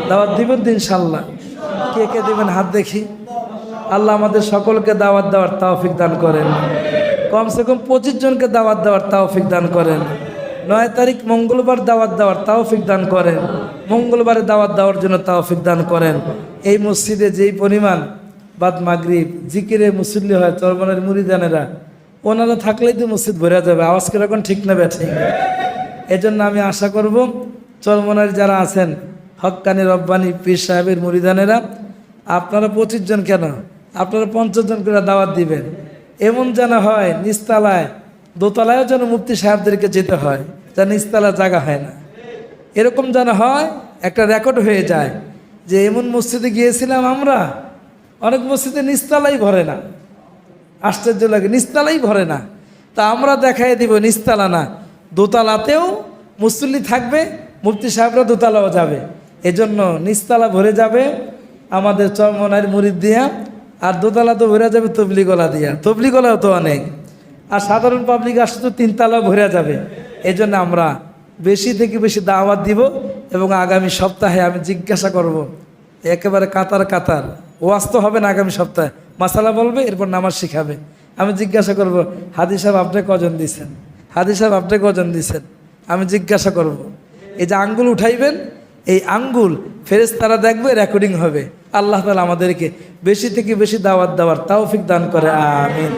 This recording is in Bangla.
দাওয়াত দিবেন তো ইনশাল্লাহ? কে কে দিবেন হাত দেখি। আল্লাহ আমাদের সকলকে দাওয়াত দেওয়ার তৌফিক দান করেন। কমসে কম 25 জনকে দাওয়াত দেওয়ার তৌফিক দান করেন। 9 তারিখ মঙ্গলবার দাওয়াত দেওয়ার তৌফিক দান করেন। মঙ্গলবারে দাওয়াত দেওয়ার জন্য তৌফিক দান করেন। এই মসজিদে যেই পরিমাণ বাদ মাগরিব জিকিরে মুসল্লি হয় চরমনের মুরিদানেরা, ওনারা থাকলেই তো মসজিদ ভরে যাবে। আওয়াজ কিরকম ঠিক না ব্যাঠিক? এজন্য আমি আশা করব চরমনের যারা আছেন হক্কানি রব্বানি পীর সাহেবের মুরিদানেরা, আপনারা 25 জন কেন, আপনারা 50 জন করে দাওয়াত দিবেন। এমন যেন হয় নিচতলায় দোতলায়ও যেন মুফতি সাহেবদেরকে যেতে হয়, যা নিচতলা জায়গা হয় না। এরকম যেন হয়, একটা রেকর্ড হয়ে যায় যে এমন মসজিদে গিয়েছিলাম আমরা, অনেক মসজিদে নিচতলাই ভরে না। আশ্চর্য লাগে, নিচতলাই ভরে না। তা আমরা দেখাই দিব নিচতলা না, দোতলাতেও মুসল্লি থাকবে, মুফতি সাহেবরা দোতলাও যাবে। এজন্য নিচতলা ভরে যাবে আমাদের চরমনার মুরিদ দিয়া, আর দোতলা তো ভরে যাবে তবলিগলা দিয়া। তবলিগলাও তো অনেক, আর সাধারণ পাবলিক আসলে তো 3 তলাও ভরে যাবে। এজন্য আমরা বেশি থেকে বেশি দাওয়াত দিব। এবং আগামী সপ্তাহে আমি জিজ্ঞাসা করব, একেবারে কাতার কাতার ওয়াজ তো হবে না, আগামী সপ্তাহে মাসালা বলবে, এরপর নামাজ শিখাবে। আমি জিজ্ঞাসা করব, হাদি সাহেব আপনি কজন দিছেন, হাদি সাহেব আপনি কজন দিছেন, আমি জিজ্ঞাসা করব। এই যে আঙ্গুল উঠাইবেন, এই আঙ্গুল ফেরেশতারা দেখবে, রেকর্ডিং হবে। আল্লাহ তাআলা আমাদেরকে বেশি থেকে বেশি দাওয়াত দেওয়ার তৌফিক দান করে, আমিন।